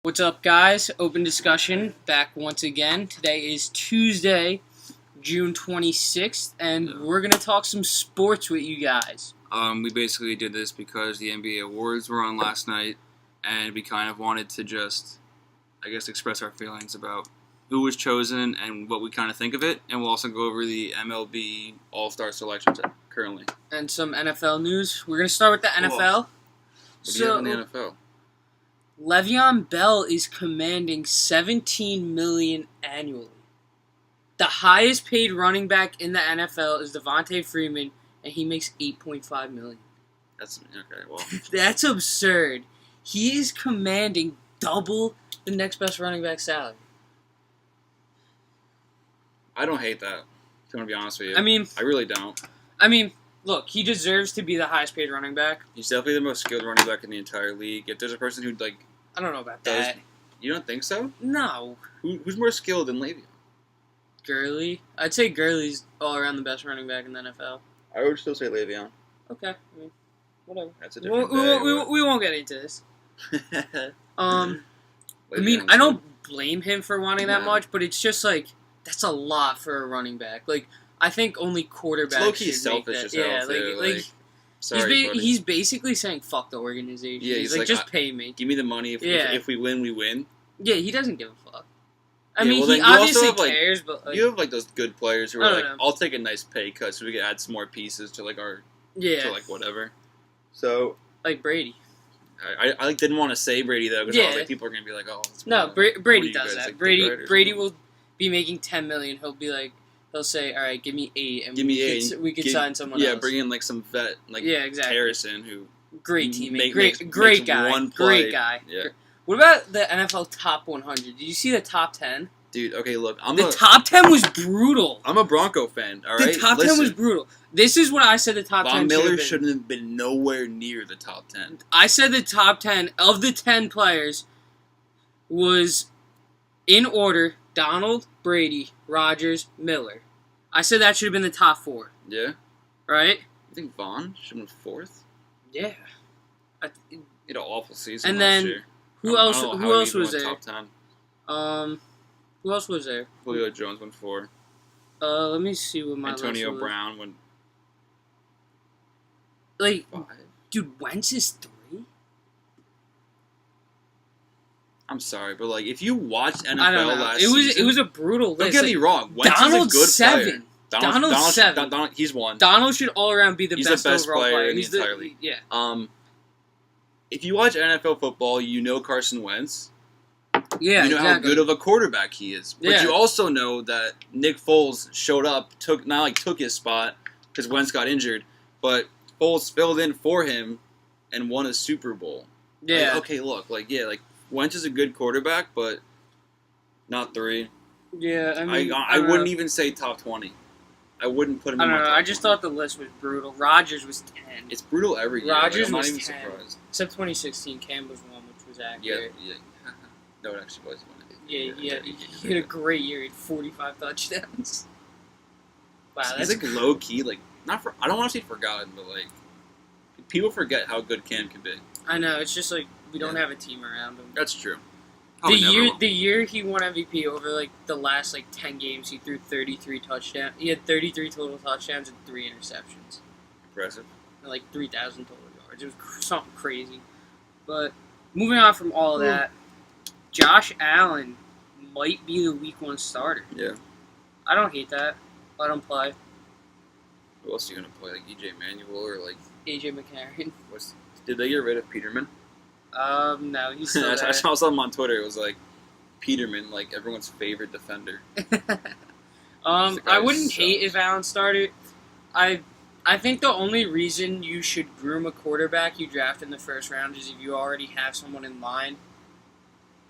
What's up, guys? Open discussion back once again. Today is Tuesday, June 26th, and we're going to talk some sports with you guys. We basically did this because the NBA awards were on last night, and we kind of wanted to just, express our feelings about who was chosen and what we kind of think of it, and we'll also go over the MLB All-Star selections currently. And some NFL news. We're going to start with the NFL. What do you have in the NFL? Le'Veon Bell is commanding $17 million annually. The highest paid running back in the NFL is Devontae Freeman, and he makes $8.5 million. That's okay. Well, That's absurd. He is commanding double the next best running back salary. I don't hate that. I'm gonna be honest with you. I really don't. Look, he deserves to be the highest paid running back. He's definitely the most skilled running back in the entire league. If there's a person who I don't know about that. You don't think so? No. Who's more skilled than Le'Veon? Gurley. I'd say Gurley's all around the best running back in the NFL. I would still say Le'Veon. Okay. Whatever. That's a different we won't get into this. I don't blame him for wanting that much, but it's just that's a lot for a running back. I think only quarterbacks low-key should selfish make that. as hell, Sorry, he's basically saying fuck the organization. Yeah, he's like, just pay me. Give me the money. If we win, we win. Yeah, he doesn't give a fuck. He obviously cares, but you have those good players who are I'll take a nice pay cut so we can add some more pieces to our whatever. So Brady. I didn't want to say Brady though because I was people are gonna be like, oh. No, Brady does that. Brady will be making $10 million. He'll say, all right, give me 8, and we could sign someone else. Yeah, bring in some vet exactly. Harrison who great teammate, great guy, great guy. Yeah. What about the NFL top 100? Did you see the top 10? Dude, okay, look, top 10 was brutal. I'm a Bronco fan. All right, the top 10 was brutal. This is what I said. The top 10. Von Miller shouldn't have been nowhere near the top 10. I said the top 10 of the 10 players was in order: Donald, Brady, Rodgers, Miller. I said that should have been the top 4. Yeah. Right? You think Vaughn should have been 4th? Yeah. He had an awful season and last then year. Who else was there? Top 10. Who else was there? Julio Jones went 4. Let me see what my Antonio list was. Brown went 5. Dude, Wentz is 3? I'm sorry, but if you watched NFL last season, it was a brutal list. Don't get me wrong. Wentz Donald's is a good 7. Player. Donald's 7. He's 1. Donald should all around be the best overall player in the entire league. Yeah. If you watch NFL football, you know Carson Wentz. Yeah, you know how good of a quarterback he is. But you also know that Nick Foles showed up, took his spot because Wentz got injured, but Foles filled in for him and won a Super Bowl. Yeah. Wentz is a good quarterback, but not 3. Yeah, I wouldn't even say top 20. I wouldn't put him in my top 20. I just thought the list was brutal. Rodgers was 10. It's brutal every year. Rodgers I'm not was even 10. Surprised. Except 2016, Cam was 1, which was accurate. Yeah. No, it actually was 1. He had a great year. He had 45 touchdowns. Wow, he's low key, I don't want to say forgotten, but people forget how good Cam can be. I know, it's just we don't have a team around him. That's true. The year he won MVP, over the last 10 games, he threw 33 touchdowns. He had 33 total touchdowns and 3 interceptions. Impressive. And 3,000 total yards. It was something crazy. But moving on from all of that, Josh Allen might be the Week 1 starter. Yeah. I don't hate that. Let him play. Who else are you going to play? EJ Manuel or AJ McCarron. Did they get rid of Peterman? No, he's still there. I saw something on Twitter. It was Peterman, everyone's favorite defender. I wouldn't hate if Allen started. I think the only reason you should groom a quarterback you draft in the first round is if you already have someone in line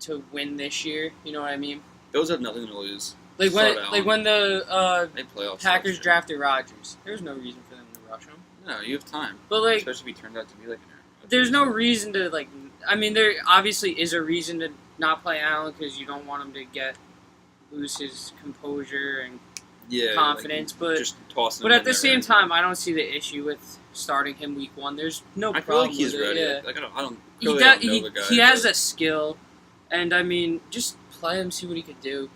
to win this year. You know what I mean? Those have nothing to lose. When the Packers drafted Rodgers, there's no reason for them to rush him. No, you have time. But especially if he turns out to be there's no reason to there obviously is a reason to not play Allen because you don't want him to lose his composure and confidence. But at the same time, I don't see the issue with starting him Week 1. There's no problem. I feel like he's ready. Yeah. I don't. He has a skill. And I mean, just play him, see what he could do.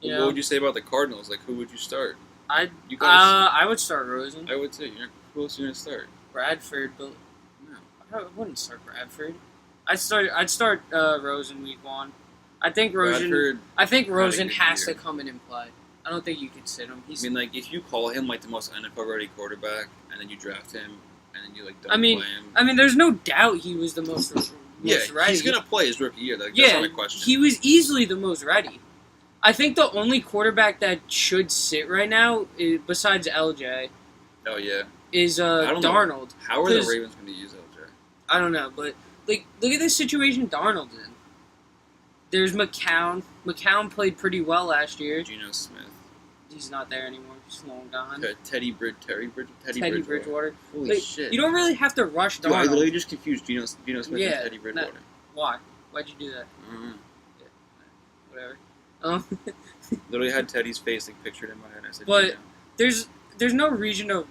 You What know, would you say about the Cardinals? Like, who would you start? I You guys, I would start Rosen, I would say, who else are you gonna start? Bradford, but No. I wouldn't start Bradford. I'd start Rosen week 1. I think Rosen. Bradford. I think Rosen good has year. to come in and play. I don't think you can sit him. I mean, like, if you call him like the most NFL-ready quarterback, and then you draft him, and then you like don't I mean, play him. I mean, there's no doubt he was the most ready. He's gonna play his rookie year. Like, that's Yeah, not a question. he was easily the most ready. I think the only quarterback that should sit right now, besides LJ, Oh yeah. is I don't know. Darnold. How are the 'Cause- Ravens going to use LJ? I don't know, but like, look at this situation Darnold's in. There's McCown. McCown played pretty well last year. Geno Smith. He's not there anymore. He's long gone. Okay, Teddy Bridgewater. Bridgewater. Holy Like, shit! you don't really have to rush Dude, I Darnold. literally just confused Geno Smith Yeah, and Teddy Bridgewater. Why? Why'd you do that? Whatever. Um, Literally had Teddy's face like pictured in my head. I said, But- there's no reason to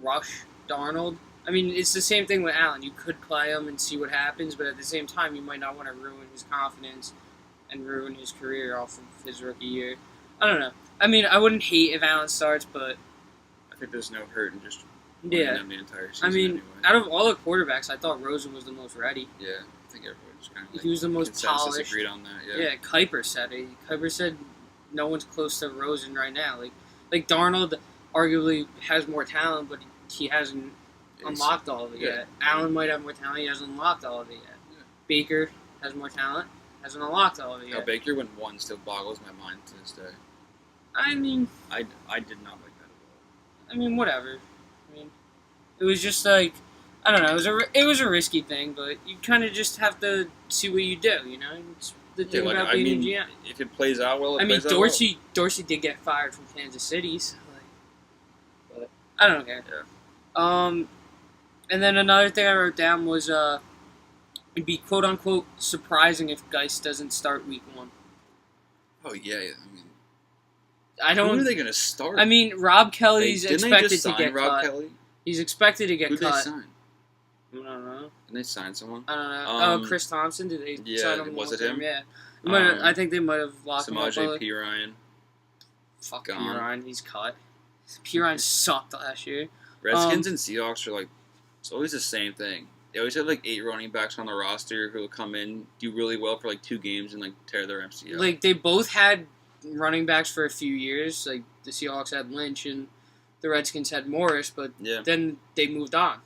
rush Darnold. I mean, it's the same thing with Allen. You could play him and see what happens, but at the same time, you might not want to ruin his confidence and ruin his career off of his rookie year. I don't know. I mean, I wouldn't hate if Allen starts, but I think there's no hurt in just playing yeah. him the entire season. I mean, anyway. out of all the quarterbacks, I thought Rosen was the most ready. Yeah, I think everyone just kind of He was the most consensus polished. agreed on that. Yeah, Kuiper said it. Kuiper said no one's close to Rosen right now. Like Darnold arguably has more talent, but he hasn't unlocked all of it yet. Allen might have more talent, he hasn't unlocked all of it yet. Yeah. Baker has more talent, hasn't unlocked all of it How yet. Baker went 1 still boggles my mind to this day. I mean, I did not like that at I mean, whatever. I mean, it was just like, I don't know. It was a risky thing, but you kind of just have to see what you do. You know, it's the all. thing Yeah, like, about I being mean, a GM. if it plays out well, it I mean, plays out well. Dorsey did get fired from Kansas City, so but I don't care. Yeah. And then another thing I wrote down was it'd be quote unquote surprising if Geist doesn't start week 1. Oh yeah, I mean, I who are don't. they going to start? I mean, Rob Kelly's Didn't they expected just to sign get Rob cut. Kelly? He's expected to get Who did they cut. sign? I don't know. Didn't they sign someone? I don't know. Um, Chris Thompson. Did they yeah, sign him? was it long-term? him? Yeah. I think they might have locked him up. Samaje P. Ryan. Fuck gone. Pirine. He's cut. Pirine sucked last year. Redskins and Seahawks are like, it's always the same thing. They always have like 8 running backs on the roster who will come in, do really well for like 2 games, and like tear their MCL. Like they both had running backs for a few years. Like the Seahawks had Lynch and the Redskins had Morris, but yeah, then they moved on.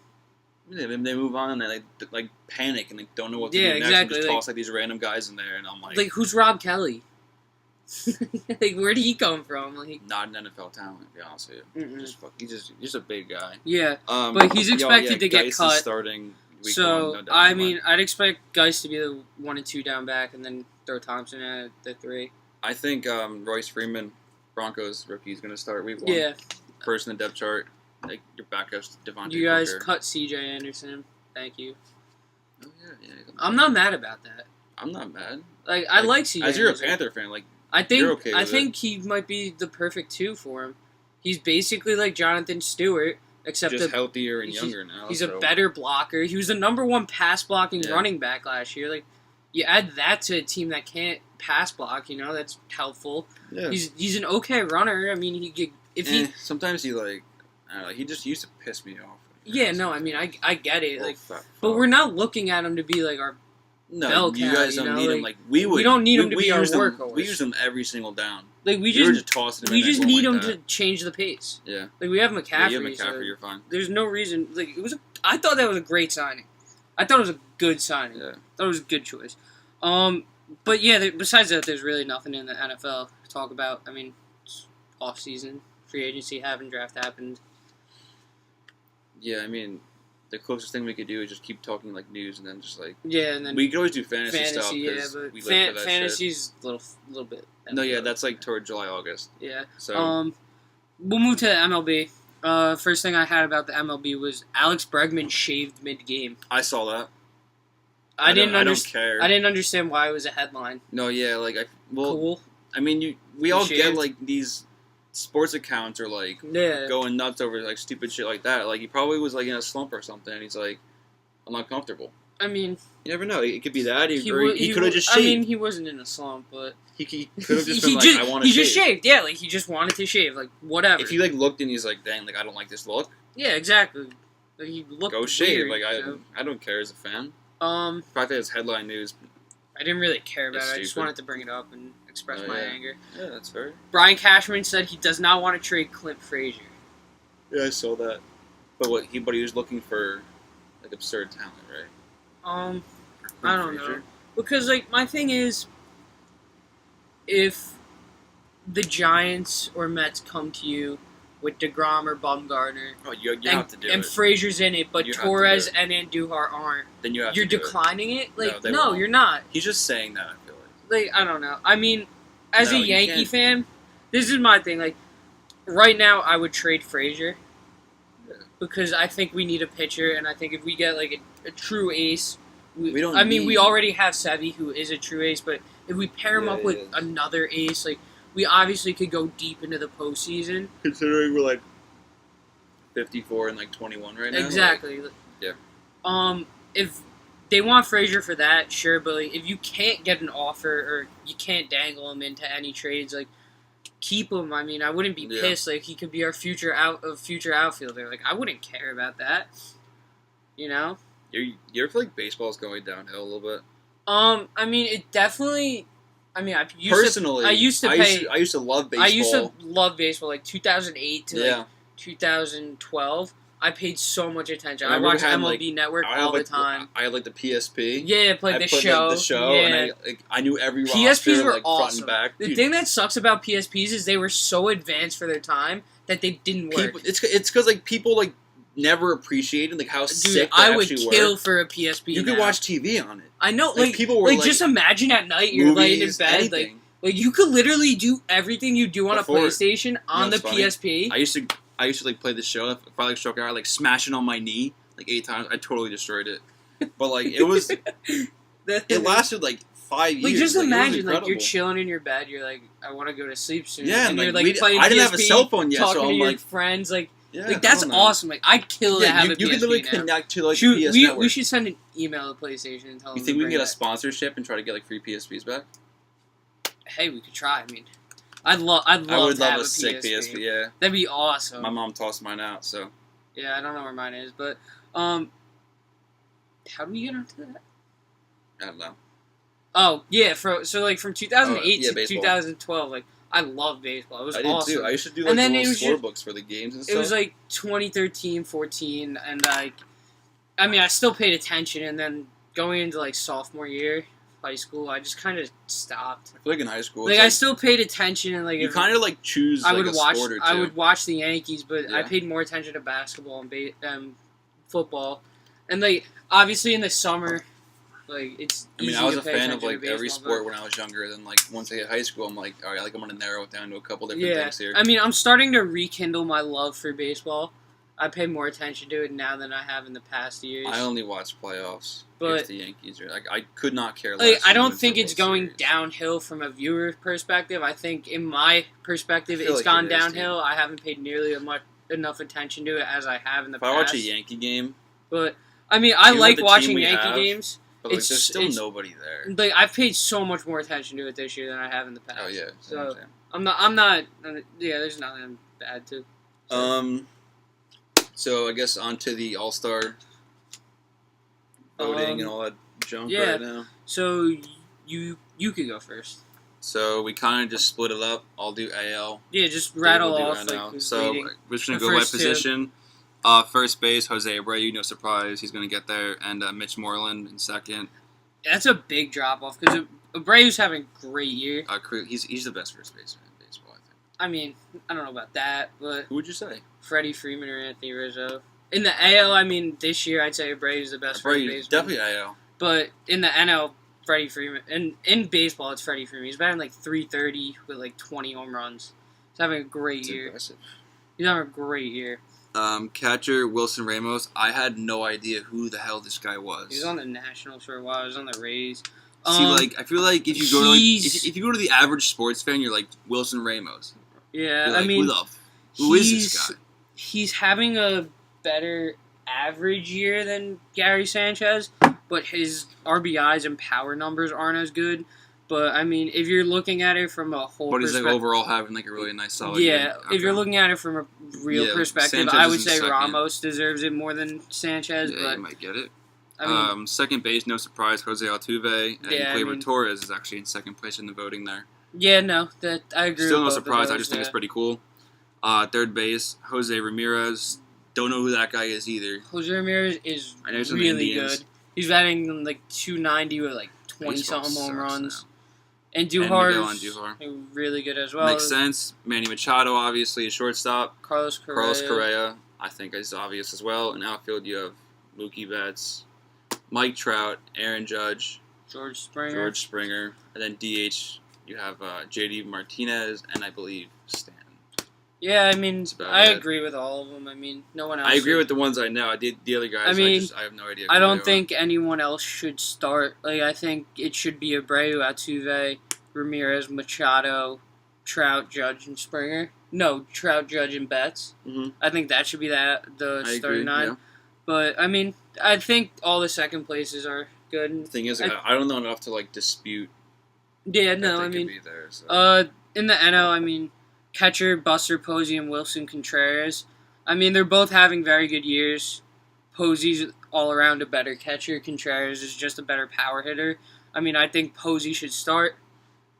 they move on and they like panic and they don't know what to Yeah, do next. exactly, And just like- toss like these random guys in there, and I'm like, Like who's Rob Kelly? Like where did he come from? Like not an NFL talent, to be honest with you. Mm-mm. He's just a big guy. yeah. But he's expected to get Geis is cut. starting week So 1, no doubt I in my mean, mind. I'd expect Geist to be the 1 and 2 down back, and then throw Thompson at the 3. I think Royce Freeman, Broncos rookie, is going to start week 1. Yeah. First in the depth chart. Like your backup's Devontae You guys Booker. cut C.J. Anderson. Thank you. Oh, yeah. I'm not mad about that. I'm not mad. Like I like C.J. As you're a Anderson. Panther fan, like I think you're okay I with think he might be the perfect 2 for him. He's basically like Jonathan Stewart, except just a, healthier and he's- younger now. he's so. a better blocker. He was the number 1 pass blocking Yeah. running back last year. Like you add that to a team that can't pass block, you know, that's helpful. Yeah. He's an okay runner. I mean, he could if he sometimes he like I don't know, he just used to piss me off. yeah, no, I mean, I get it. Like, Fat but fuck. we're not looking at him to be like our. No, bell you cow, guys you don't know, need him. like, Like we would. don't need him to be our use them- workhorse. We use them every single down. Like we We were just just tossing him. we in there just going need like him that. to change the pace. Yeah. Like we have McCaffrey. Yeah, you have so McCaffrey, you're fine. there's no reason. Like it was. I thought that was a great signing. I thought it was a good signing. Yeah. I thought it was a good choice. But yeah, besides that, there's really nothing in the NFL to talk about. I mean, it's off season, free agency happened, draft happened. Yeah, I mean, the closest thing we could do is just keep talking like news, and then just like Yeah, and then we could always do fantasy stuff fantasy. Yeah, because but we live for that shit. fantasy's a little bit. No, yeah, that's like toward July, August. Yeah. So We'll move to the MLB. First thing I had about the MLB was Alex Bregman shaved mid-game. I saw that. I don't didn't care. I didn't understand why it was a headline. No, yeah, like Cool. I mean, we He all shaved. get like these sports accounts are like Yeah. going nuts over like stupid shit like that. Like he probably was like in a slump or something, and he's like, I'm not comfortable. I mean, you never know. It could be that. He could have just shaved. I mean, he wasn't in a slump, but he could have just been like, I want to shave. He just shaved. Yeah, like he just wanted to shave. Like whatever. If he like looked and he's like, dang, like I don't like this look. Yeah, exactly. Like, he looked Go shave. weird, Like I don't care as a fan. The fact that it's headline news. I didn't really care about it. Stupid. I just wanted to bring it up and express my anger. Yeah, that's fair. Brian Cashman said he does not want to trade Clint Frazier. Yeah, I saw that. But he was looking for like absurd talent, right? I don't know. Because like my thing is, if the Giants or Mets come to you with DeGrom or Bumgarner, you have to do it. And Frazier's in it, but You Torres and Andujar aren't. Then you're declining it. Like no, you're not. He's just saying that. I feel like I don't know. I mean, as a Yankee can't. fan, this is my thing. Like right now, I would trade Frazier because I think we need a pitcher, and I think if we get like a true ace, we don't. I mean, we already have Sevy, who is a true ace, but if we pair him up with another ace, like we obviously could go deep into the postseason. Considering we're like 54 and like 21 right now. Exactly. Like, if they want Frazier for that, sure, but like, if you can't get an offer or you can't dangle him into any trades, like keep him. I mean, I wouldn't be pissed. Like he could be our future outfielder. Like I wouldn't care about that. You know. You ever feel like baseball's going downhill a little bit? I mean, it definitely. I mean, I used to love baseball. I used to love baseball, like 2008 to like 2012. I paid so much attention. I watched MLB Network all the time. I had like the PSP. Yeah, played the show. And I knew every roster. PSPs were like, awesome. Front and back. The thing that sucks about PSPs is they were so advanced for their time that they didn't work. It's because like people like never appreciated like how sick they I would actually kill were. for a PSP. You could watch TV on it. I know, like people were like just imagine at night you're laying in bed, anything. like you could literally do everything you do on a PlayStation on the PSP. I used to like play the show. If I like struck out, like smashing on my knee like 8 times. I totally destroyed it. But like it was, it lasted like 5 years. Like just imagine like you're chilling in your bed. You're like, I want to go to sleep soon. Yeah, and like, you're like playing I didn't PSP, have a cell phone yet, talking so to I'm your like friends. Like yeah, that's awesome. Like I'd kill to have a PSP you can literally now. connect to like the PS Network. We should send an email to PlayStation and tell them. You think we can get a sponsorship and try to get like free PSPs back? Hey, we could try. I mean, I would love a sick PSP. Yeah, that'd be awesome. My mom tossed mine out, so yeah, I don't know where mine is, but how do we get onto that? I don't know. Oh yeah, so like from 2008 to baseball. 2012, like I love baseball. It was awesome. I did too. I used to do like the little scorebooks for the games and stuff. It was like 2013, 14, and like, I mean, I still paid attention, and then going into like sophomore year, high school, I just kind of stopped. I feel like in high school, like I still paid attention, and like you kind of like choose. I would watch. Sport or two. I would watch the Yankees, but I paid more attention to basketball and football, and like obviously in the summer. Like it's. I mean, I was a fan of like every sport when I was younger. Then like once I hit high school, I'm like, all right, like I'm gonna narrow it down to a couple different things here. I mean, I'm starting to rekindle my love for baseball. I pay more attention to it now than I have in the past years. I only watch playoffs. But if the Yankees are like, I could not care like, less. I don't think it's going downhill from a viewer perspective. I think in my perspective, it's gone downhill. I haven't paid nearly enough attention to it as I have in the past. If I watch a Yankee game, but I mean, I like watching Yankee games. But like, there's still nobody there. Like I've paid so much more attention to it this year than I have in the past. Oh yeah. So I'm not. Yeah, there's nothing bad to. So I guess on to the All-Star voting and all that junk right now. So you could go first. So we kind of just split it up. I'll do AL. Yeah, just rattle off. So we're just gonna go by position. First base, Jose Abreu, no surprise, he's going to get there, and Mitch Moreland in second. That's a big drop off because Abreu's having a great year. He's the best first baseman in baseball, I think. I mean, I don't know about that, but who would you say? Freddie Freeman or Anthony Rizzo. In the AL, I mean, this year I'd say Abreu's the best first baseman. Definitely AL. But in the NL, Freddie Freeman, and in baseball, it's Freddie Freeman. He's batting like .330 with like 20 home runs. He's having a great year. Impressive. He's having a great year. Catcher Wilson Ramos. I had no idea who the hell this guy was. He was on the Nationals for a while. He was on the Rays. See, like I feel like if you go to if you go to the average sports fan, you're like Wilson Ramos. Yeah, like, I mean, who is this guy? He's having a better average year than Gary Sanchez, but his RBIs and power numbers aren't as good. But, I mean, if you're looking at it from a whole But he's perspective... overall having a really nice solid Yeah, year. if you're looking at it from a real perspective, Sanchez I would is say second. Ramos deserves it more than Sanchez. Yeah, but you might get it. I mean, Second base, no surprise, Jose Altuve. And Gleyber Torres is actually in second place in the voting there. Yeah, no, that I agree Still with no both surprise, of those, I just think it's pretty cool. Third base, Jose Ramirez. Don't know who that guy is either. Jose Ramirez is I know he's really good. He's batting like 290 with like 20-something home runs. Now. And Duhar's really good as well. Makes sense. Manny Machado, obviously, a shortstop. Carlos Correa, I think, is obvious as well. In outfield, you have Mookie Betts, Mike Trout, Aaron Judge, George Springer. And then DH, you have JD Martinez, and I believe Stanton. Yeah, I mean, I agree with all of them. I mean, no one else. I agree with the ones I know. The other guys, I have no idea. I don't think anyone else should start. Like, I think it should be Abreu, Altuve, Ramirez, Machado, Trout, Judge, and Springer. No, Trout, Judge, and Betts. Mm-hmm. I think that should be the starting nine. Yeah. But, I mean, I think all the second places are good. The thing is, I don't know enough to, dispute. Yeah, no, I mean, be there, so. In the NL, I mean, catcher, Buster Posey, and Wilson Contreras. I mean, they're both having very good years. Posey's all around a better catcher. Contreras is just a better power hitter. I mean, I think Posey should start.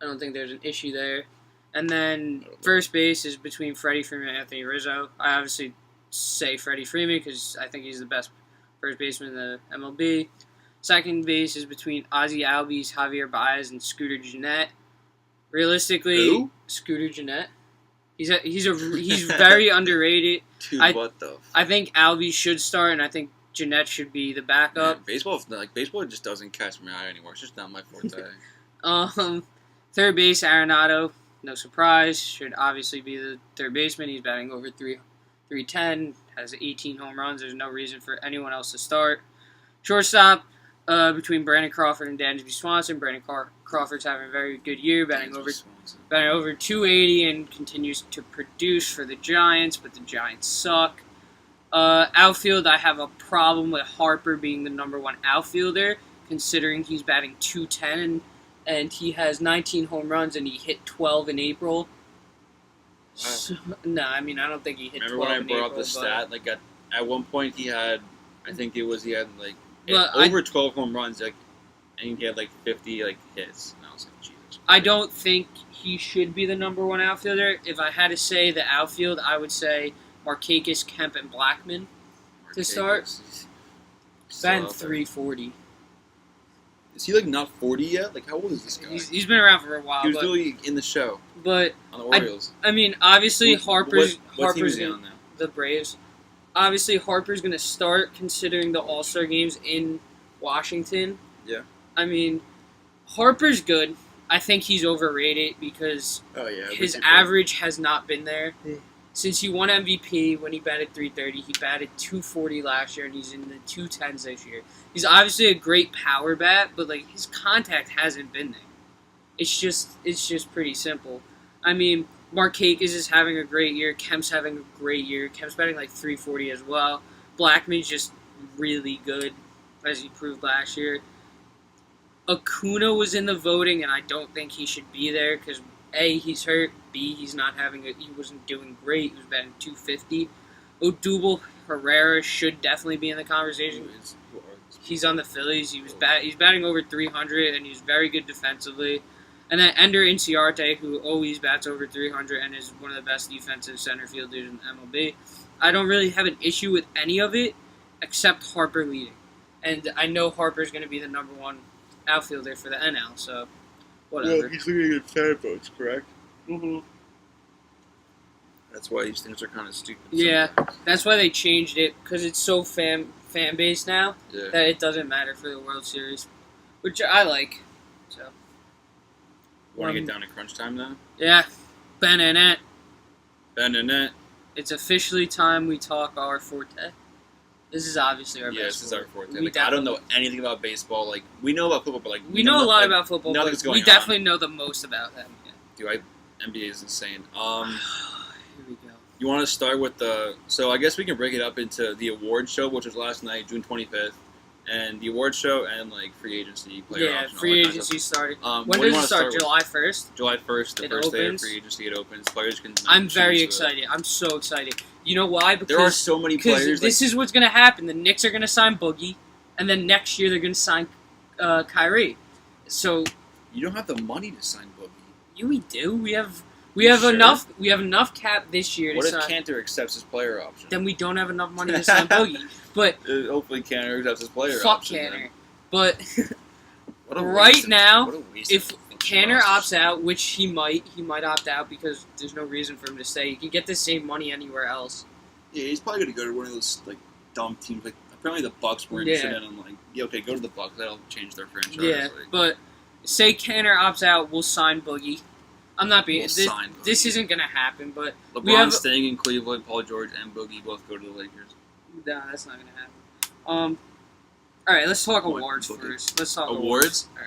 I don't think there's an issue there. And then first base is between Freddie Freeman and Anthony Rizzo. I obviously say Freddie Freeman because I think he's the best first baseman in the MLB. Second base is between Ozzie Albies, Javier Baez, and Scooter Gennett. Realistically, who? Scooter Gennett. He's very underrated. Dude, what the? I think Albies should start, and I think Gennett should be the backup. Man, baseball just doesn't catch my eye anymore. It's just not my forte. Third base, Arenado. No surprise. Should obviously be the third baseman. He's batting over 310. Has 18 home runs. There's no reason for anyone else to start. Shortstop, between Brandon Crawford and Dansby Swanson. Brandon Crawford's having a very good year, batting over 280 and continues to produce for the Giants, but the Giants suck. Outfield, I have a problem with Harper being the number one outfielder, considering he's batting 210 and he has 19 home runs and he hit 12 in April. Wow. So, no, I mean, I don't think he hit 12 in April. Remember when I brought up the stat? Like, at one point he had, he had But over 12 home runs, and he had 50 hits. And I was like, Jesus. I don't think he should be the number one outfielder. If I had to say the outfield, I would say Markakis, Kemp, and Blackman to start. Ben 340. Is he not 40 yet? How old is this guy? He's been around for a while. He was really in the show. But on the Orioles. I mean, obviously Harper's team is he on now? The Braves. Obviously Harper's going to start considering the All-Star games in Washington. Yeah. I mean, Harper's good. I think he's overrated because his average has not been there. Since he won MVP when he batted 330, he batted 240 last year, and he's in the 210s this year. He's obviously a great power bat, but his contact hasn't been there. It's just pretty simple. I mean, Markakis is having a great year. Kemp's having a great year. Kemp's batting 340 as well. Blackman's just really good, as he proved last year. Acuna was in the voting, and I don't think he should be there because A, he's hurt. B, he wasn't doing great. He was batting 250. Odubel Herrera should definitely be in the conversation. He's on the Phillies. He's batting over 300, and he's very good defensively. And then Ender Inciarte, who always bats over 300 and is one of the best defensive center fielders in MLB. I don't really have an issue with any of it except Harper leading. And I know Harper's going to be the number one outfielder for the NL, so whatever. Well, he's leading in fan votes, correct? Mm-hmm. That's why these things are kind of stupid. Yeah, that's why they changed it, because it's so fan-based now that it doesn't matter for the World Series, which I like. So. Want to get down to crunch time now? Yeah. Ben-a-net. It's officially time we talk our forte. This is obviously our best. This is our forte. I don't know anything about baseball. We know about football, but we know a lot about football. Nothing's going on. We definitely know the most about them. Yeah. NBA is insane. Here we go. You want to start with so I guess we can break it up into the award show, which was last night, June 25th, and the award show and like free agency player Yeah, option, all free that kind of agency started. stuff. When What do you does it wanna start? with? July 1st? July 1st, the It first day of opens? free agency, it opens. Players can. I'm very choose excited. I'm so excited. You know why? There are so many Because players. this is what's going to happen. The Knicks are going to sign Boogie, and then next year they're going to sign Kyrie. So You don't have the money to sign Boogie. yeah, we do. We have Sure? enough. We have enough cap this year to What if sign. Cantor accepts his player option? Then we don't have enough money to sign Boogie. But Hopefully Cantor accepts his player fuck option. Canner. But What a right waste of- now, what a waste if of Canner roster. opts out, which he might opt out because there's no reason for him to stay. He can get the same money anywhere else. Yeah, he's probably gonna go to one of those like dumb teams. Like apparently the Bucks were interested in him. Like, yeah, okay, go to the Bucks. That'll change their franchise. Yeah, like, but say Canner opts out, we'll sign Boogie. I'm not being. we'll this, sign Boogie. this isn't gonna happen, but LeBron we have- staying in Cleveland. Paul George and Boogie both go to the Lakers. nah, that's not gonna happen. All right, let's talk What, awards Boogie? first. Let's talk Awards? All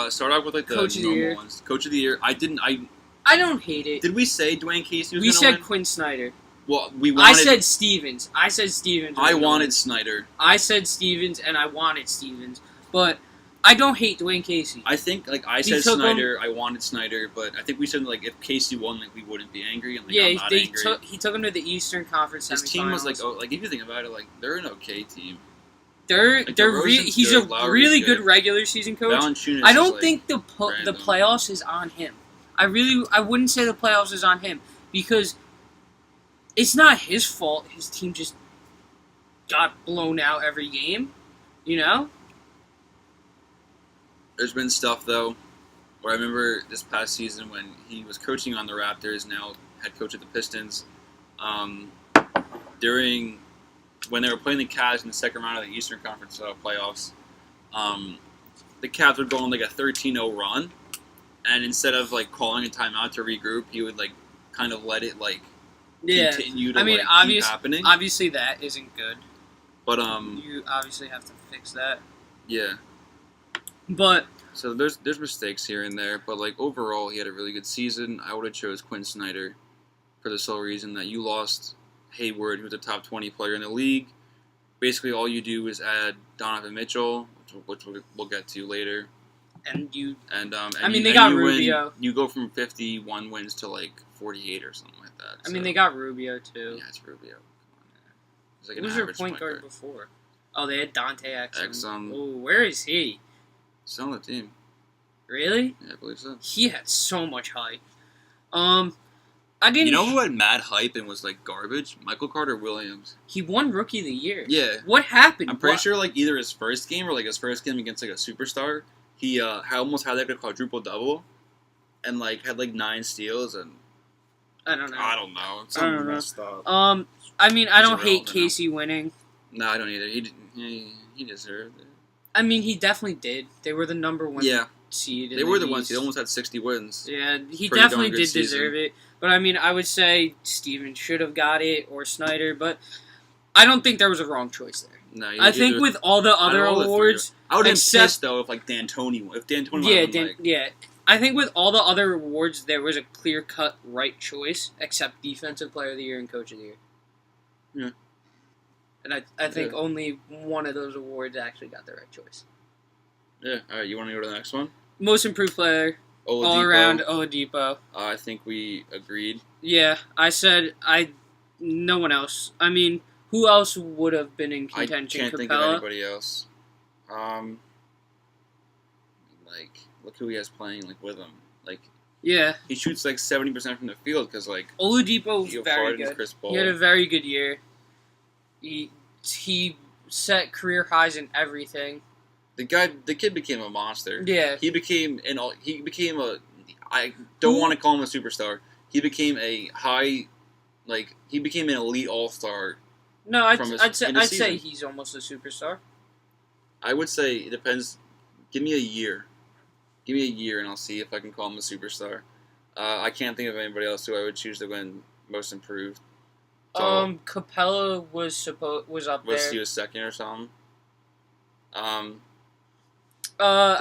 right, Start off with like the Coach of the normal year. ones. Coach of the year. I don't hate it. did we say Dwayne Casey was We gonna said win? Quinn Snyder. Well, we wanted. I said Stevens. I was wanted going. Snyder. I said Stevens, and I wanted Stevens, but I don't hate Dwayne Casey. I think like I He said took Snyder. I wanted Snyder, but I think we said like if Casey won, like we wouldn't be angry. And like I'm not angry. he took him to the Eastern Conference His semifinals. team was like, oh, like if you think about it, like they're an okay team. they're like, they're DeRozan's he's good, a Lowry's really good. good regular season coach. Valanciunas I is, don't like, think the random. playoffs is on him. I wouldn't say the playoffs is on him because it's not his fault. His team just got blown out every game, you know? There's been stuff though, where I remember this past season when he was coaching on the Raptors, now head coach of the Pistons. During when they were playing the Cavs in the second round of the Eastern Conference playoffs, the Cavs would go on like a 13-0 run, and instead of like calling a timeout to regroup, he would like kind of let it like Yeah. continue to I mean, like, keep happening. Obviously that isn't good. But You obviously have to fix that. yeah. But So there's mistakes here and there, but like overall he had a really good season. I would have chose Quinn Snyder for the sole reason that you lost Hayward, who's a top 20 player in the league. Basically, all you do is add Donovan Mitchell, which we'll get to later. and you And I mean, they got you Rubio. You go from 51 wins to like 48 or something like that. I mean So, they got Rubio too. yeah, it's Rubio. He's like Who an was your average point guard before? Oh, they had Dante Exum. Exum. Oh, where is he? Still on the team. Really? Yeah, I believe so. He had so much hype. I didn't. You know who had mad hype and was like garbage? Michael Carter Williams. He won Rookie of the Year. Yeah. What happened? I'm pretty What- sure like either his first game or like his first game against like a superstar, he almost had like a quadruple double, and like had like 9 steals and I don't know. I don't know. I don't know. Messed up. I mean, I He's don't hate irrelevant now. Casey winning. No, I don't either. He deserved it. I mean, he definitely did. They were the number one Yeah, seed. In they were the ones. East. He almost had 60 wins. Yeah, he Pretty definitely darn good did deserve it. But I mean, I would say Steven should have got it or Snyder, but I don't think there was a wrong choice there. No, I think with all the other all the three- awards, I would have been except- pissed though if like D'Antoni won. If D'Antoni yeah, won, like, yeah. I think with all the other awards, there was a clear-cut right choice, except Defensive Player of the Year and Coach of the Year. Yeah. And I think Yeah. only one of those awards actually got the right choice. yeah. All right, you want to go to the next one? Most Improved Player, all Oladipo. around Oladipo. I think we agreed. Yeah, I said no one else. I mean, who else would have been in I contention? can't think of Capella? anybody else. Like, look who he has playing like with him. Like, Yeah, he shoots like 70% from the field because like Oladipo was Theo very Harden's good. Chris Paul. He had a very good year. He set career highs in everything. the kid became a monster. Yeah, He became a. I don't want to call him a superstar. He became a he became an elite all-star. no, I'd from his- say in the I'd say season. he's almost a superstar. I would say it depends. Give me a year. Give me a year, and I'll see if I can call him a superstar. I can't think of anybody else who I would choose to win Most Improved. So, Capella was up there. he was second or something? I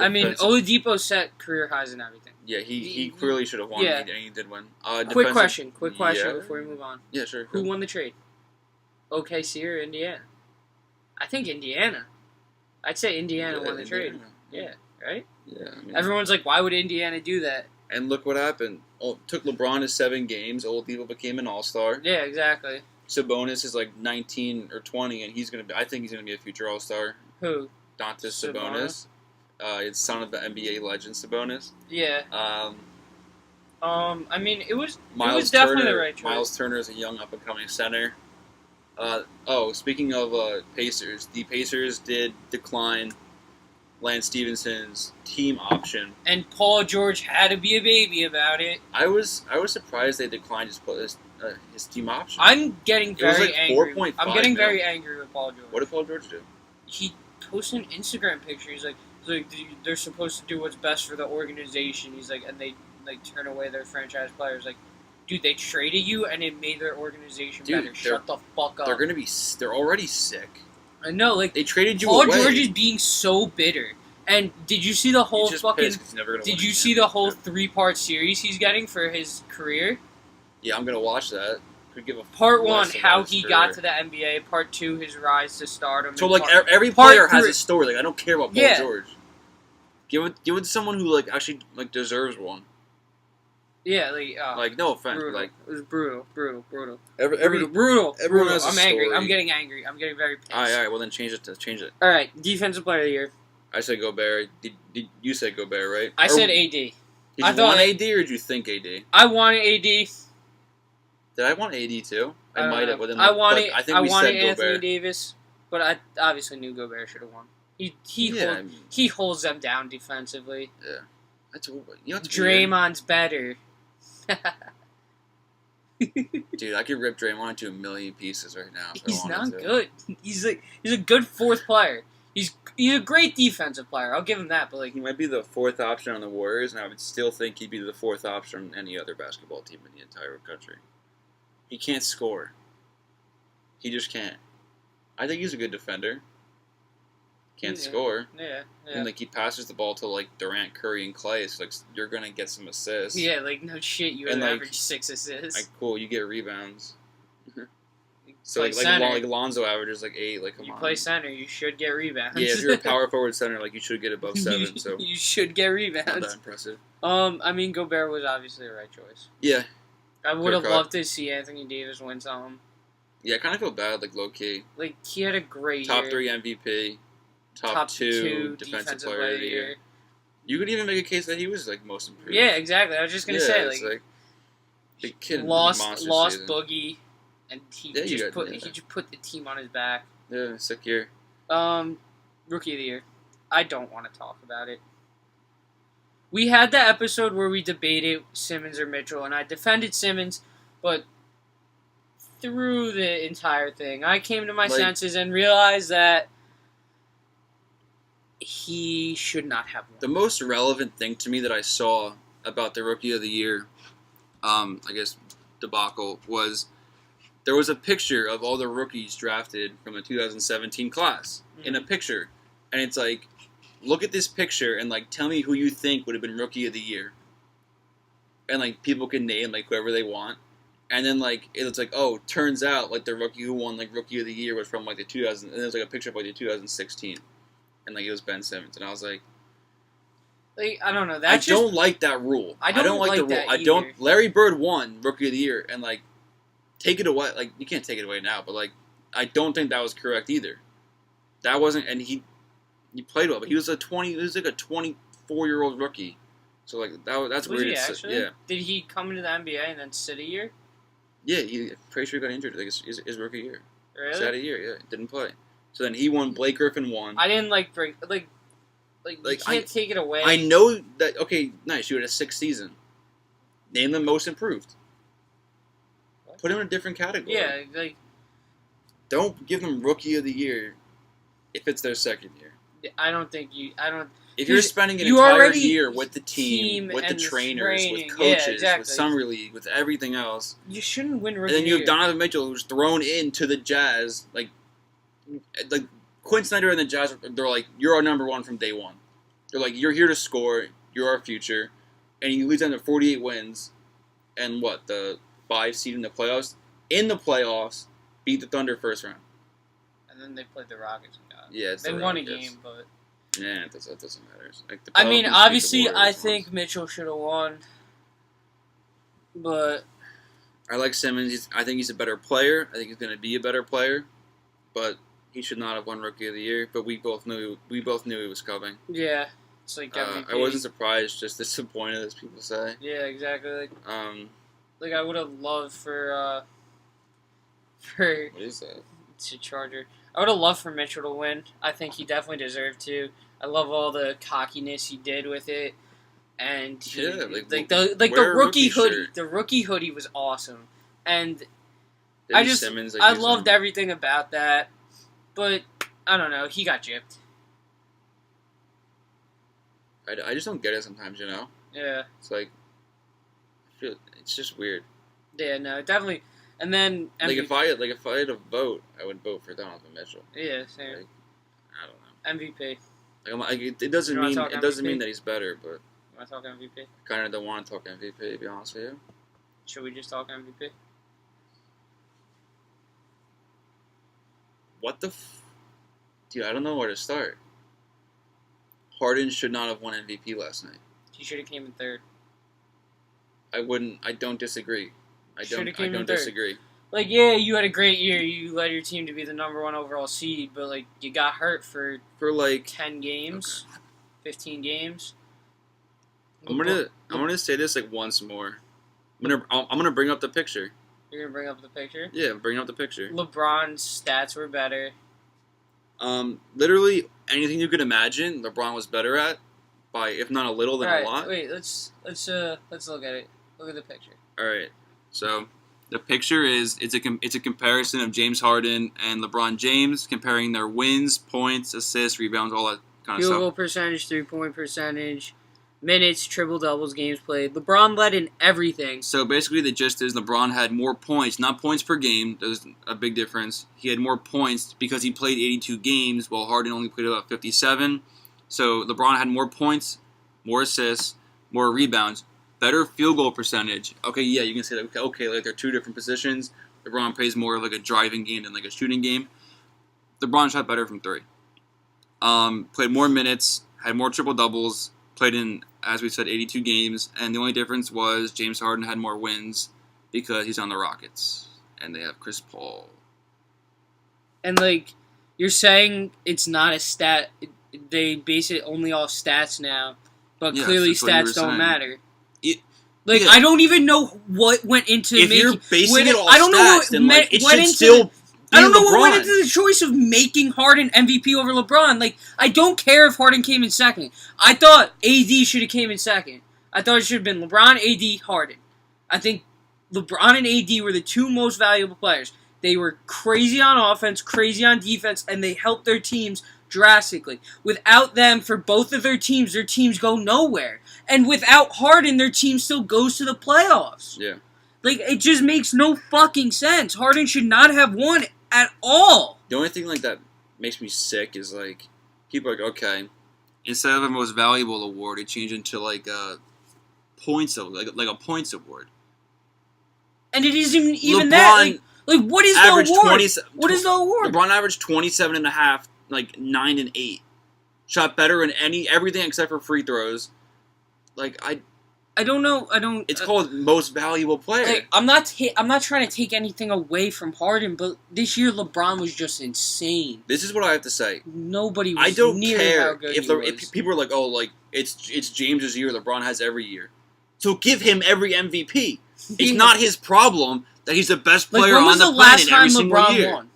mean, defensive- Oladipo set career highs in everything. Yeah, he clearly should have won. Yeah. And he did win. Quick question yeah. before we move on. Yeah, sure. Who won the trade? OKC or Indiana? I think Indiana. I'd say Indiana Yeah, won the trade. Indiana. Yeah, right? Yeah. I mean, Everyone's like, why would Indiana do that? and look what happened. Oh, took LeBron to 7 games. Oladipo became an All-Star. Yeah, exactly. Sabonis is like 19 or 20, and I think he's gonna be a future All-Star. Who? Dontas Sabonis. It's son of the NBA legend Sabonis. Yeah. I mean, it was Miles definitely Turner, the right choice. Miles Turner is a young up-and-coming center. Speaking of Pacers, the Pacers did decline Lance Stevenson's team option. And Paul George had to be a baby about it. I was surprised they declined his team option. I'm getting It was very like angry. 4.5 I'm getting mil. very angry with Paul George. What did Paul George do? He posted an Instagram picture. He's like, they're supposed to do what's best for the organization. He's like, and they like turn away their franchise players. Like, dude, they traded you and it made their organization Dude, better. Shut the fuck up. They're already sick. I know, like They traded you Paul away. George is being so bitter. And did you see the whole He's just fucking? pissed 'cause he's never gonna Did win you a see the whole championship. 3-part series he's getting for his career? Yeah, I'm gonna watch that. Could give a Part less 1, about how his he career. got to the NBA. Part 2, his rise to stardom. So and like part, every part player has three- a story. Like I don't care about Paul Yeah. George. Give it to someone who like actually like deserves one. yeah, Like no offense, but brutal. like It was brutal. every Brutal. everyone has a I'm angry. story. I'm getting angry. I'm getting very pissed. all right. Well then change it. All right, defensive player of the year. I said Gobert. Did you say Gobert, right? I Or said AD. Did I you thought- want AD or did you think AD? I wanted AD. Did I want AD too? I might have. But then, I wanted. but I think we wanted said Anthony Gobert. Davis, but I obviously knew Gobert should have won. Yeah, He holds them down defensively. that's what's weird? Draymond's better. Dude, I could rip Draymond into a million pieces right now. If I He's not wanted to. good. He's a good fourth player. He's a great defensive player. I'll give him that. But like, He might be the 4th option on the Warriors, and I would still think he'd be the 4th option on any other basketball team in the entire country. He can't score. He just can't. I think he's a good defender. Can't Yeah. score. yeah. And like he passes the ball to like Durant, Curry, and Clay. So like you're gonna get some assists. Yeah, like no shit. You And, would like- average 6 assists. Like cool, you get rebounds. You So play like center. Lonzo averages like 8. Like come You on. play center. You should get rebounds. Yeah, if you're a power forward center, like you should get above 7. So you should get not rebounds. that impressive. I mean, Gobert was obviously the right choice. Yeah, I would have Clear cut. loved to see Anthony Davis win something. yeah. I kind of feel bad, like low key. Like he had a great Top year. 3 MVP, top 2 defensive player of the year. You could even make a case that he was like most improved. Yeah, exactly. I was just gonna say it's like the kid lost season. Boogie, and he Yeah, you just got- put yeah. he just put the team on his back. Yeah, sick year. Rookie of the year. I don't want to talk about it. We had the episode where we debated Simmons or Mitchell, and I defended Simmons, but through the entire thing, I came to my Like- senses and realized that he should not have won. The most relevant thing to me that I saw about the Rookie of the Year, I guess, debacle was there was a picture of all the rookies drafted from the 2017 class in a picture, and it's like, look at this picture and like tell me who you think would have been Rookie of the Year, and like people can name like whoever they want, and then like it's like, oh, turns out like the rookie who won like Rookie of the Year was from like the 2000, and there's like a picture of like the 2016, and like it was Ben Simmons, and I was like. Like, I don't know. I That's just don't like that rule. I don't like the like rule. that I don't. either. Larry Bird won Rookie of the Year, and like, take it away. Like, you can't take it away now, but like, I don't think that was correct either. That wasn't, and he played well, but he was like a 24-year-old rookie. So like that's was weird. he It's- actually? Yeah, Did he come into the NBA and then sit a year? yeah. He pretty sure he got injured. Like his rookie year. Really? Sat a year. Yeah, didn't play. So then he won. Blake Griffin won. I didn't like break like you Like, can't take it away. I know that. Okay, nice. You had a 6th season. Name them most improved. Put him in a different category. Yeah, like Don't give them Rookie of the Year if it's their 2nd year. I don't think you. I don't. If you're spending an you entire already year with the team with the and the trainers, training. with Yeah, coaches, exactly. with Summer League, with everything else, You shouldn't win and rookie. then you have year. Donovan Mitchell who's thrown into the Jazz, like Quinn Snyder and the Jazz, they're like, you're our number 1 from day one. They're like, you're here to score, you're our future, and you lead them to 48 wins, and what, the 5 seed in the playoffs? In the playoffs, beat the Thunder first round. And then they played the Rockets and got Yeah, it's They the won a Rockets. game, but Yeah, that doesn't matter. Like, the I mean, Pelicans beat the obviously, Warriors I once. think Mitchell should have won, but I like Simmons. I think he's a better player. I think he's going to be a better player, but he should not have won Rookie of the Year. But we both knew he was coming. yeah, it's like MVP. I wasn't surprised, just disappointed, as people say. Yeah, exactly. Um, Like I would have loved for what is that? to Charger. I would have loved for Mitchell to win. I think he definitely deserved to. I love all the cockiness he did with it, and he, Yeah, the wear a rookie hoodie. shirt. The rookie hoodie was awesome, and Didn't just- Simmons, I use loved him? everything about that. But I don't know. He got gypped. I just don't get it sometimes. Yeah. It's like it's just weird. Yeah. No. Definitely. And then Like if I had a vote, I would vote for Donovan Mitchell. yeah, same. Like, I don't know. MVP. It doesn't You wanna mean talk it doesn't MVP? mean that he's better, but Want to talk MVP? I kind of don't want to talk MVP. To be honest with you. Should we just talk MVP? What the, dude? I don't know where to start. Harden should not have won MVP last night. He should have came in third. I don't disagree. I Should've don't came in third. disagree. Like, yeah, you had a great year. You led your team to be the #1 overall seed, but like you got hurt for For like 10 games, 15 games. I'm gonna say this like once more. I'm gonna bring up the picture. You're gonna bring up the picture. Yeah, bring up the picture. LeBron's stats were better. Literally anything you could imagine, LeBron was better at by, if not a little, then All right, a lot. wait. Let's look at it. Look at the picture. All right. So the picture is it's a comparison of James Harden and LeBron James, comparing their wins, points, assists, rebounds, all that kind of Field stuff. goal percentage, 3-point percentage, minutes, triple doubles, games played. LeBron led in everything. So basically, the gist is LeBron had more points, not points per game. There's a big difference. He had more points because he played 82 games, while Harden only played about 57. So LeBron had more points, more assists, more rebounds, better field goal percentage. Okay, yeah, you can say that. Okay, like they're two different positions. LeBron plays more like a driving game than like a shooting game. LeBron shot better from three. Played more minutes, had more triple doubles. Played in, as we said, 82 games, and the only difference was James Harden had more wins because he's on the Rockets, and they have Chris Paul. And like you're saying, it's not a stat. They base it only off stats now, but Yes, clearly that's what you were stats don't saying. matter. Yeah. I don't even know what went into If making. you're basing when it off I don't know stats, what then like, it went should into still be I don't know LeBron. what went into the choice of making Harden MVP over LeBron. Like, I don't care if Harden came in second. I thought AD should have came in second. I thought it should have been LeBron, AD, Harden. I think LeBron and AD were the two most valuable players. They were crazy on offense, crazy on defense, and they helped their teams drastically. Without them, for both of their teams go nowhere. And without Harden, their team still goes to the playoffs. Yeah. Like, it just makes no fucking sense. Harden should not have won at all. The only thing like that makes me sick is like people are like, okay, instead of a most valuable award, it changed into like a points like a points award. And it isn't even LeBron that. Like, what is the averaged award? 20. What is the award? LeBron averaged 27 and a half, like 9 and 8. Shot better in everything except for free throws. Like I don't know. I don't. it's called most valuable player. Like, I'm not trying to take anything away from Harden, but this year LeBron was just insane. This is what I have to say. Nobody was I don't near how care good if he was. if people are like, oh, like it's James's year. LeBron has every year, so give him every MVP. It's not his problem that he's the best Like, player when on was the the last planet time every single LeBron year. won?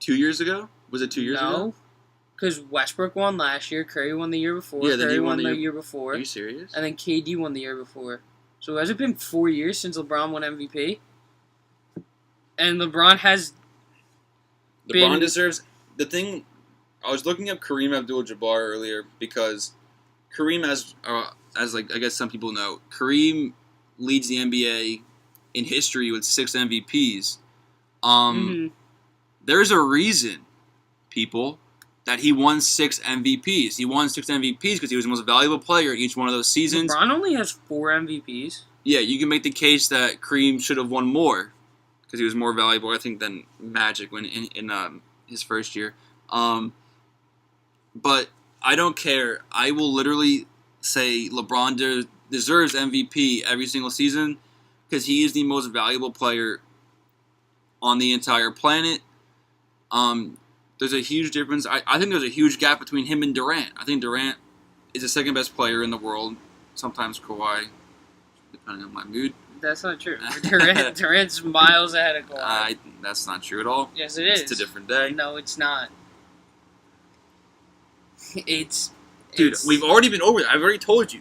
2 years ago? Was it 2 years ago? No, because Westbrook won last year. Curry won the year before. Yeah, then Curry he won won the the year before. Are you serious? And then KD won the year before. So has it been 4 years since LeBron won MVP? And LeBron has LeBron been- deserves the thing. I was looking up Kareem Abdul-Jabbar earlier because Kareem, as like I guess some people know, Kareem leads the NBA in history with 6 MVPs. There's a reason, people, that he won 6 MVPs. He won 6 MVPs because he was the most valuable player in each one of those seasons. LeBron only has 4 MVPs. Yeah, you can make the case that Kareem should have won more because he was more valuable, I think, than Magic when in his first year. But I don't care. I will literally say LeBron deserves MVP every single season because he is the most valuable player on the entire planet. There's a huge difference. I think there's a huge gap between him and Durant. I think Durant is the second best player in the world. Sometimes Kawhi, depending on my mood. That's not true. Durant's miles ahead of Kawhi. That's not true at all. Yes, it is. It's a different day. No, it's not. Dude, we've already been over that. I've already told you.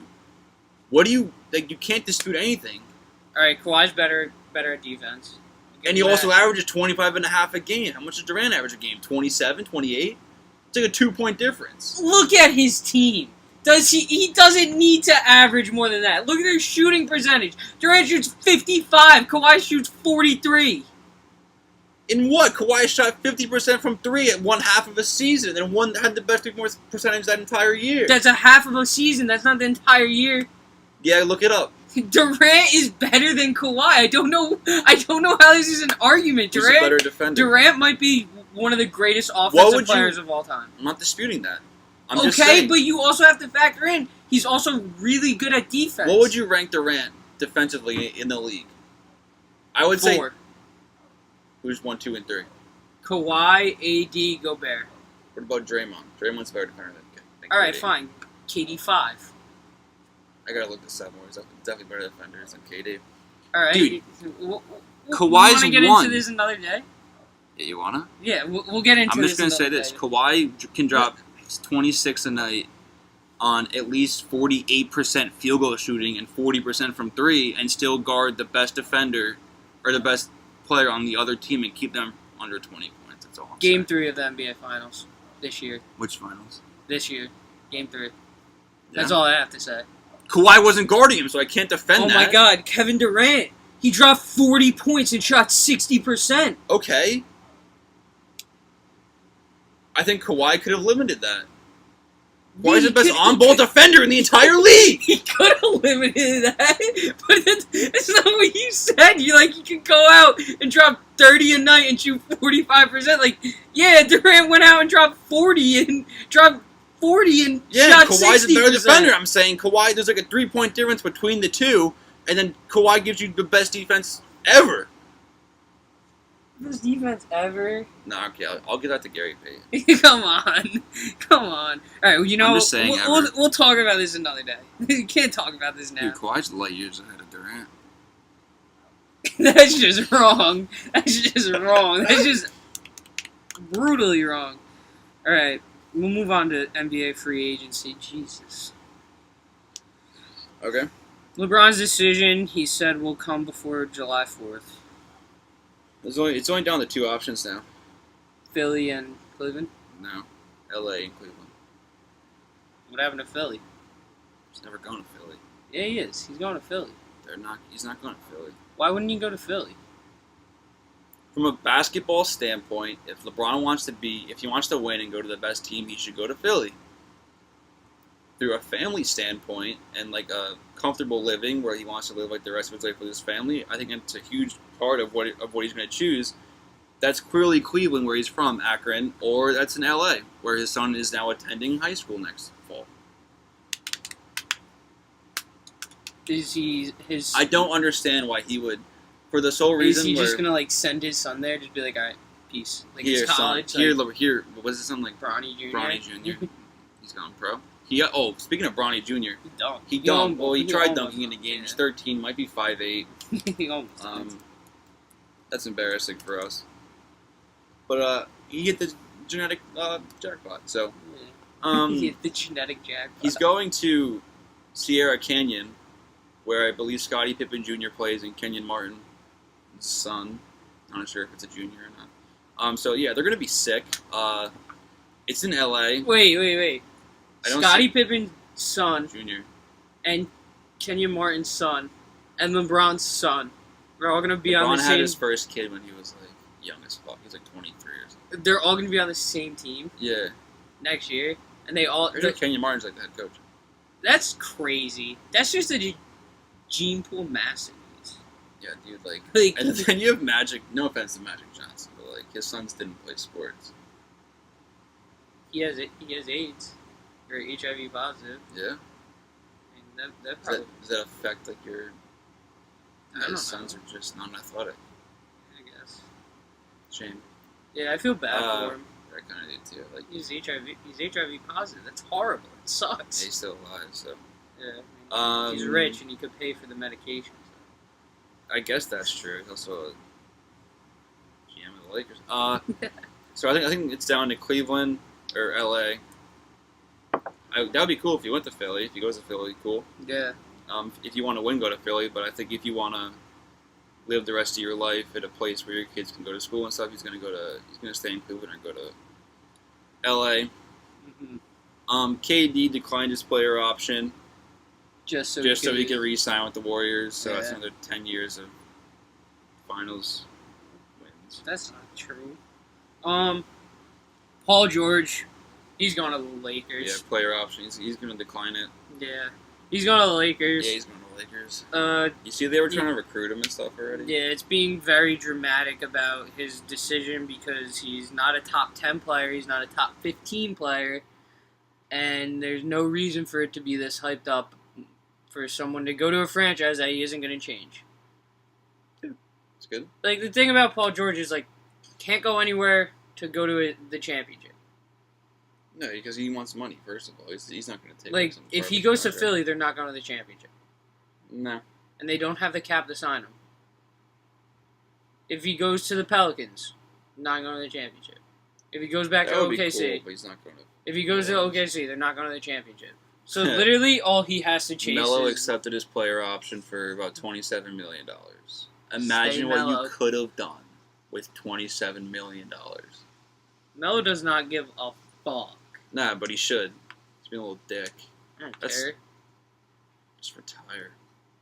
What do you like? You can't dispute anything. All right, Kawhi's better at defense. And he also averages 25.5 a game. How much does Durant average a game? 27, 28? It's like a 2-point difference. Look at his team. He doesn't need to average more than that. Look at their shooting percentage. Durant shoots 55. Kawhi shoots 43. In what? Kawhi shot 50% from 3 at one half of a season, and one had the best 3-point percentage that entire year. That's a half of a season. That's not the entire year. Yeah, look it up. Durant is better than Kawhi. I don't know how this is an argument. He's a better defender. Durant might be one of the greatest offensive players of all time. I'm not disputing that. Okay, but you also have to factor in he's also really good at defense. What would you rank Durant defensively in the league? I would 4. say who's 1, 2, and 3. Kawhi, AD, Gobert. What about Draymond? Draymond's a better defender than All right, fine. KD 5. I gotta look this up more. He's definitely better defenders than KD. All right, dude. Kawhi's Kawhi's get one. into this another day? Yeah, you wanna? Yeah, we'll get into this. I'm just gonna say this: Kawhi can drop 26 a night on at least 48% field goal shooting and 40% from 3, and still guard the best defender or the best player on the other team and keep them under 20 points. That's all I'm Game saying. 3 of the NBA Finals this year. Which finals? This year, Game 3. Yeah. That's all I have to say. Kawhi wasn't guarding him, so I can't defend that. Oh my God, Kevin Durant. He dropped 40 points and shot 60%. Okay. I think Kawhi could have limited that. Kawhi's the best on-ball defender in the entire league. He could have limited that, but that's not what you said. You could go out and drop 30 a night and shoot 45%. Like, yeah, Durant went out and dropped 40 and shot 60%. Kawhi's a better defender. I'm saying Kawhi, there's like a 3-point difference between the two, and then Kawhi gives you the best defense ever. Best defense ever? No, okay, I'll give that to Gary Payton. Come on. All right, well, I'm just saying we'll talk about this another day. You can't talk about this now. Dude, Kawhi's light years ahead of Durant. That's just wrong. That's just brutally wrong. All right, we'll move on to NBA free agency. Jesus. Okay. LeBron's decision, he said, will come before July 4th. It's only down to 2 options now. Philly and Cleveland? No. LA and Cleveland. What happened to Philly? He's never going to Philly. Yeah, he is. He's going to Philly. He's not going to Philly. Why wouldn't he go to Philly? From a basketball standpoint, if LeBron wants to win and go to the best team, he should go to Philly. Through a family standpoint and like a comfortable living where he wants to live like the rest of his life with his family, I think it's a huge part of what he's going to choose. That's clearly Cleveland, where he's from, Akron, or that's in LA, where his son is now attending high school next fall. I don't understand why he would, for the sole reason. Is he just gonna send his son there? Just be like, all right, peace. Like here, it's college. son, here. What was his son like? Bronny Jr. Bronny Jr. He's gone pro. Speaking of Bronny Jr., he dunked. Well, he tried dunking in the game. He's 13, might be 5'8". He almost That's embarrassing for us. But he hit the genetic jackpot. So he hit the genetic jackpot. He's going to Sierra Canyon, where I believe Scottie Pippen Jr. plays, and Kenyon Martin's son. I'm not sure if it's a junior or not. So yeah, they're gonna be sick. It's in LA. Wait. Scottie Pippen's son, Junior, and Kenyon Martin's son, and LeBron's son. They're all gonna be on the same. LeBron had his first kid when he was like young as fuck. He was like 23 or something. They're all gonna be on the same team. Yeah. Next year, and they all. Kenyon Martin's like the head coach. That's crazy. That's just a gene pool masterpiece. Yeah, dude. And then you have Magic. No offense to Magic Johnson, but like his sons didn't play sports. He has AIDS or HIV positive. Yeah. And that probably Does that affect like your? I don't His sons know. are just non-athletic. I guess. Shame. Yeah, I feel bad for him. I kind of do too. Like He's HIV positive. That's horrible. It sucks. he's still alive, so. Yeah. I mean, he's Um, rich and he could pay for the medication. I guess that's true. He's also a GM of the Lakers. So I think it's down to Cleveland or LA. That would be cool if you went to Philly. If he goes to Philly, cool. Yeah. If you want to win, go to Philly. But I think if you want to live the rest of your life at a place where your kids can go to school and stuff, he's gonna stay in Cleveland or go to LA. Mm-hmm. KD declined his player option Just so he could re-sign with the Warriors. So that's Yeah. another 10 years of finals wins. That's not true. Paul George, he's going to the Yeah, Lakers. player option. He's going to decline it. Yeah. He's going to the Lakers. Yeah, he's going to the Lakers. You see, they were trying to recruit him and stuff already. Yeah, it's being very dramatic about his decision because he's not a top 10 player, he's not a top 15 player, and there's no reason for it to be this hyped up for someone to go to a franchise that he isn't going to change. It's good. Like, the thing about Paul George is, like, he can't go anywhere to go to the championship. No, because he wants money, first of all. He's not going to take Like, some if he garbage goes to contract. Philly, they're not going to the championship. No. And they don't have the cap to sign him. If he goes to the Pelicans, not going to the championship. If he goes back That to would be OKC, cool, but he's not going to. if he goes to OKC, they're not going to the championship. So literally, all he has to chase Melo is accepted his player option for about $27 million. Imagine what Melo. you could have done with $27 million. Melo does not give a fuck. Nah, but he should. He's being a little dick. I don't That's- care. Just retire.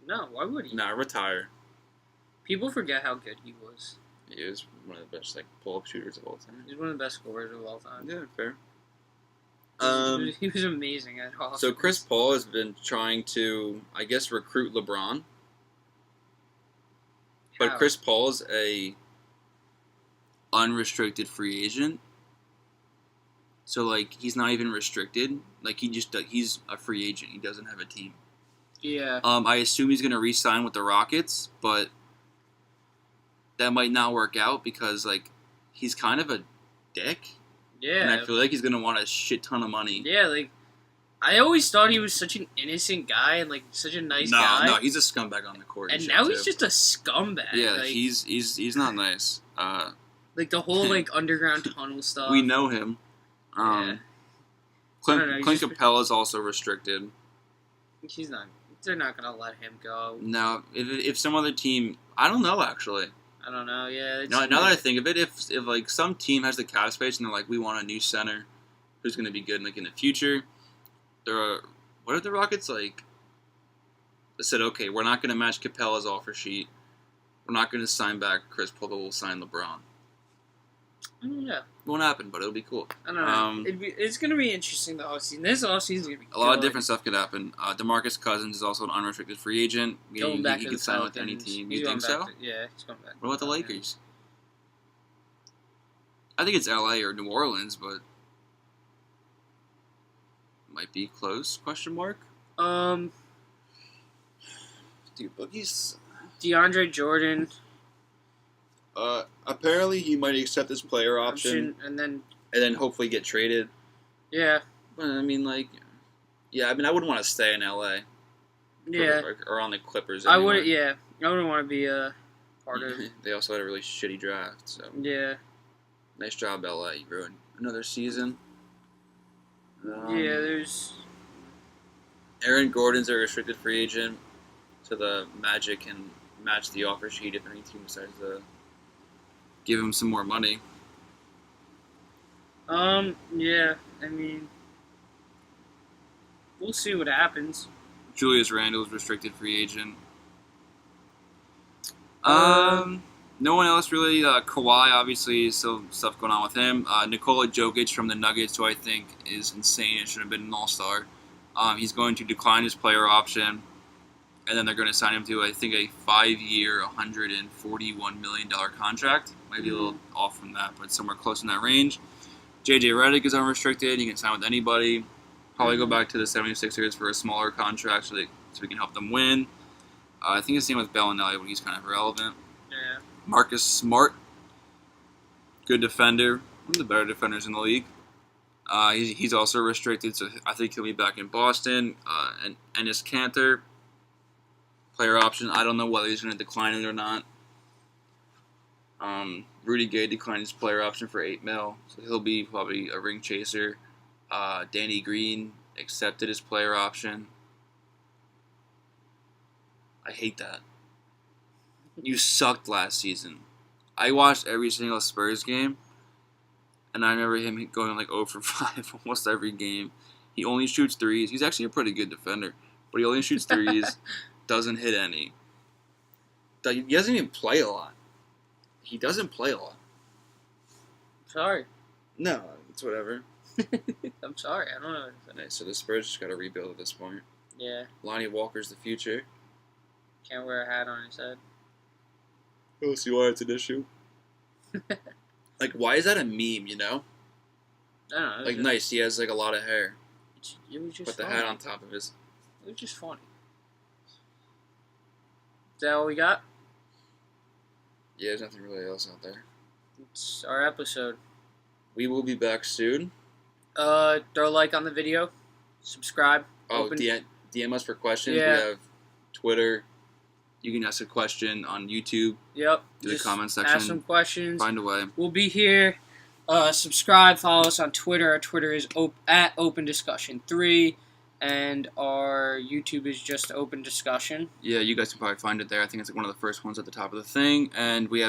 No, why would he? Nah, retire. People forget how good he was. He is one of the best pull-up shooters of all time. He's one of the best scorers of all time. Yeah, fair. He was amazing at offense. So Chris Paul has been trying to, I guess, recruit LeBron. But How? Chris Paul's a Unrestricted free agent. So like he's not even restricted. Like he's a free agent. He doesn't have a team. Yeah. I assume he's gonna re-sign with the Rockets, but that might not work out because like he's kind of a dick, and Yeah. I feel like he's gonna want a shit ton of money. Yeah, like, I always thought he was such an innocent guy and, like, such a nice guy. No, he's a scumbag on the court. And shit, now too. he's just a scumbag. yeah, like, he's not nice. like the whole like underground tunnel stuff. We know him. Yeah. I don't know, Clint he's Clint just- Capella is also restricted. He's not. They're not gonna let him go. Now, if some other team, I don't know actually. I don't know. Yeah. It's Now that I think of it, if like some team has the cap space and they're like, we want a new center who's going to be good like in the future, what are the Rockets like? They said, okay, we're not going to match Capella's offer sheet. We're not going to sign back Chris Paul, but we'll sign LeBron. Yeah. It won't happen, but it'll be cool. I don't know. It's gonna be interesting the offseason. This offseason is gonna be A lot of good. different stuff could happen. DeMarcus Cousins is also an unrestricted free agent. Going back he to could the sign with any Pelicans. team. He's You think going so? back yeah, he's going back. What about the Lakers? I think it's LA or New Orleans, but might be close? Question mark. dude, Boogie's. DeAndre Jordan Apparently he might accept this player option and then and then hopefully get traded. yeah, But I mean, like, yeah, I mean, I wouldn't want to stay in LA. yeah. Or on the Clippers. I anymore. would yeah. I wouldn't want to be a part of. They also had a really shitty draft, so Yeah. nice job, LA. You ruined another season. Yeah. There's. Aaron Gordon's a restricted free agent, so the Magic can match the offer sheet if any team decides to. Give him some more money. Yeah. I mean, we'll see what happens. Julius Randle is restricted free agent. Um, No one else really. Kawhi, obviously, still stuff going on with him. Nikola Jokic from the Nuggets, who I think is insane and should have been an all-star. He's going to decline his player option, and then they're going to sign him to, I think, a 5-year, $141 million contract. Might be a little off from that, but somewhere close in that range. JJ Redick is unrestricted. He can sign with anybody. Probably go back to the 76ers for a smaller contract so we can help them win. I think the same with Bellinelli, but he's kind of irrelevant. Yeah. Marcus Smart, good defender. One of the better defenders in the league. He's also restricted, so I think he'll be back in Boston. And Enes Kanter, player option. I don't know whether he's going to decline it or not. Rudy Gay declined his player option for $8 million, so he'll be probably a ring chaser. Danny Green accepted his player option. I hate that. You sucked last season. I watched every single Spurs game, and I remember him going like 0 for 5 almost every game. He only shoots threes. He's actually a pretty good defender, but he only shoots threes, doesn't hit any. He doesn't even play a lot. He doesn't play a lot. Sorry. No, it's whatever. I'm sorry. I don't know. Nice. So the Spurs just got to rebuild at this point. Yeah. Lonnie Walker's the future. Can't wear a hat on his head. Oh, see why it's an issue? Like, why is that a meme, you know? I don't know. Like, nice, he has, like, a lot of hair. It was just Put the funny. hat on top of his... It was just funny. Is that all we got? Yeah, there's nothing really else out there. It's our episode. We will be back soon. Throw a like on the video. Subscribe. Oh, DM us for questions. Yeah. We have Twitter. You can ask a question on YouTube. Yep. Do the Just comment ask section. some questions. Find a way. We'll be here. Subscribe. Follow us on Twitter. Our Twitter is at Open Discussion 3. And our YouTube is just Open Discussion. Yeah, you guys can probably find it there. I think it's like one of the first ones at the top of the thing. And we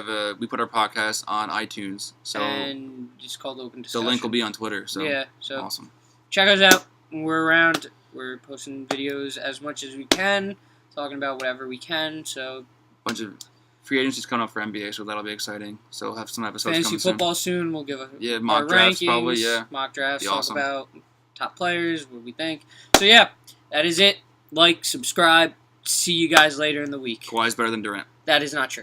put our podcast on iTunes. So and it's called Open Discussion. the link will be on Twitter. So yeah, so awesome. check us out. We're around. We're posting videos as much as we can, talking about whatever we can. So Bunch of free agencies coming up for NBA, so that'll be exciting. So we'll have some episodes fantasy coming football soon. We'll give mock our drafts rankings, probably. Yeah, mock drafts. Be Talk awesome. about top players, what we think. So yeah, that is it. Like, subscribe. See you guys later in the week. Kawhi's better than Durant. That is not true.